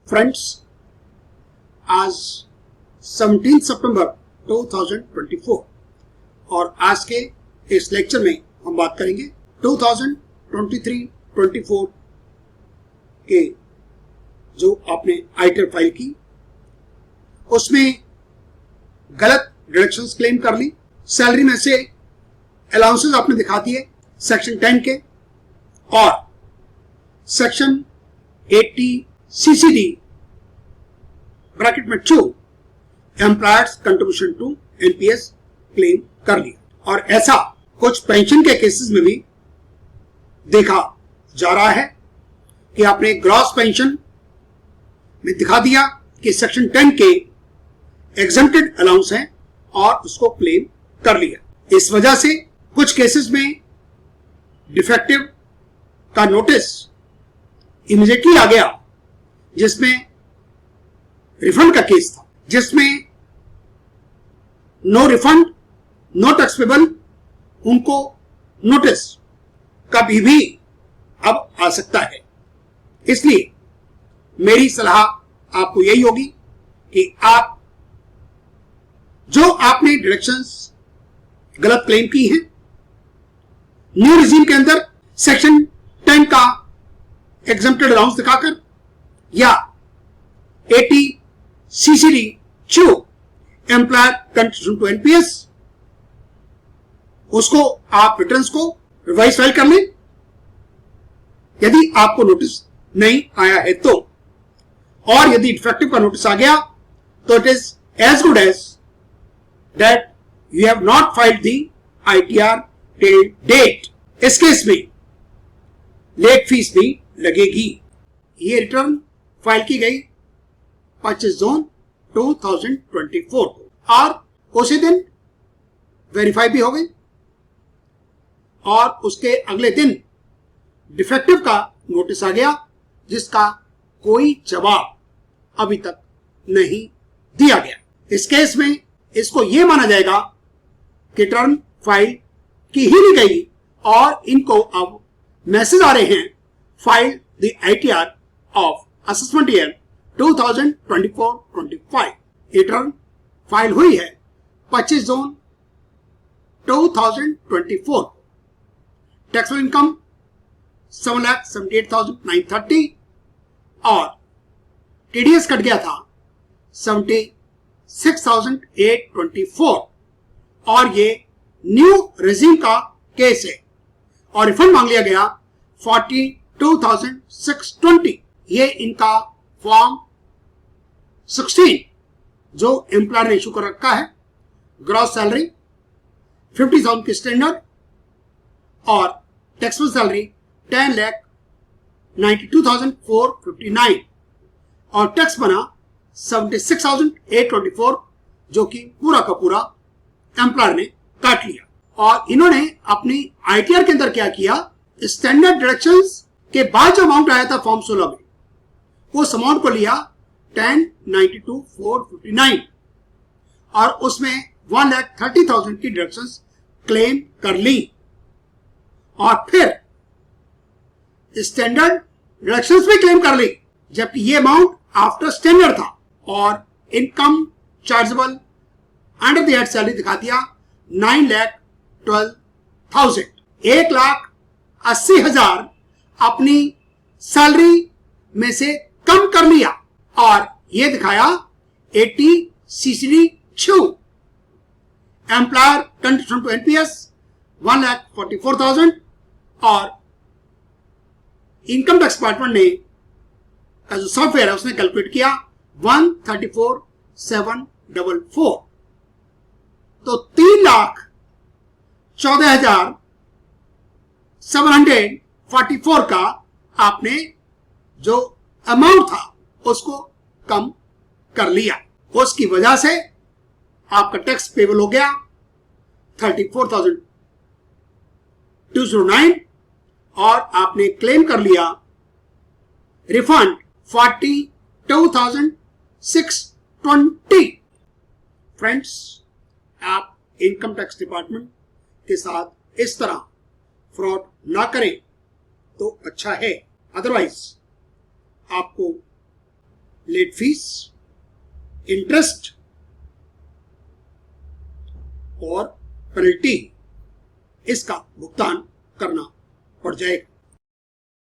Friends, आज 17 सितंबर 2024 और आज के इस लेक्चर में हम बात करेंगे 2023-24 के जो आपने आईटीआर फाइल की उसमें गलत डिडक्शंस क्लेम कर ली, सैलरी में से अलाउंसेस आपने दिखा दिए सेक्शन 10 के और सेक्शन 80 CCD ब्रैकेट में 2 employer's contribution to NPS claim कर लिया। और ऐसा कुछ पेंशन के केसेस में भी देखा जा रहा है कि आपने ग्रॉस पेंशन में दिखा दिया कि सेक्शन 10 के एग्जम्प्टेड अलाउंस है और उसको क्लेम कर लिया। इस वजह से कुछ केसेस में डिफेक्टिव का नोटिस इमीडिएटली आ गया, जिसमें रिफंड का केस था, जिसमें no refund no tax payable, उनको नोटिस कभी भी अब आ सकता है। इसलिए मेरी सलाह आपको यही होगी कि आप जो आपने डिडक्शंस गलत क्लेम की हैं, न्यू रिजीम के अंदर सेक्शन 10 का एग्जम्प्टेड अलाउंस दिखाकर या 80 CCD 2 employer contribution to NPS, उसको आप रिटर्न्स को रिवाइज फाइल कर लें यदि आपको नोटिस नहीं आया है तो, और यदि डिफेक्टिव का नोटिस आ गया तो it is as good as that you have not filed the ITR till date. इस केस में लेट फीस भी लगेगी। ये रिटर्न फाइल की गई 25 जून 2024 को और उसी दिन वेरीफाई भी हो गई और उसके अगले दिन डिफेक्टिव का नोटिस आ गया, जिसका कोई जवाब अभी तक नहीं दिया गया। इस केस में इसको यह माना जाएगा कि रिटर्न फाइल की ही नहीं गई और इनको अब मैसेज आ रहे हैं file the ITR of assessment year 2024-25। Return file हुई है 25 जून 2024। टैक्सेबल इनकम 7,78,930 और TDS कट गया था 76,824 और ये न्यू रेजिम का केस है और रिफंड मांग लिया गया 42,620। ये इनका फॉर्म 16 जो एम्प्लॉयर ने इशू कर रखा है। ग्रॉस सैलरी 50,000 की स्टैंडर्ड और टैक्सेबल सैलरी 10,92,459 और टैक्स बना 76,824 जो कि पूरा का पूरा एम्प्लॉयर ने काट लिया। और इन्होंने अपनी ITR के अंदर क्या किया, स्टैंडर्ड डिडक्शंस के बाद जो अमाउंट आया था फॉर्म 16 में, उस अमाउंट को लिया 10,92,459 और उसमें 1,30,000 की डिडक्शंस क्लेम कर ली और फिर स्टैंडर्ड डिडक्शंस भी क्लेम कर ली, जबकि ये अमाउंट आफ्टर स्टैंडर्ड था। और income chargeable under the head salary दिखा दिया 9,12,000, 1,80,000 अपनी सैलरी में से कम कर लिया और ये दिखाया 80 CCD 2 employer contribution to NPS 1,44,000 और इनकम टैक्स डिपार्टमेंट ने का जो सॉफ्टवेयर है उसने कैलकुलेट किया 134,744। तो 3,14,744 का आपने जो अमाउंट था उसको कम कर लिया। उसकी वजह से आपका टैक्स पेबल हो गया 34,209 और आपने क्लेम कर लिया रिफंड 42,620। फ्रेंड्स, आप इनकम टैक्स डिपार्टमेंट के साथ इस तरह फ्रॉड ना करें तो अच्छा है, अदरवाइज आपको लेट फीस, इंटरेस्ट और पेनल्टी इसका भुगतान करना पड़ जाएगा।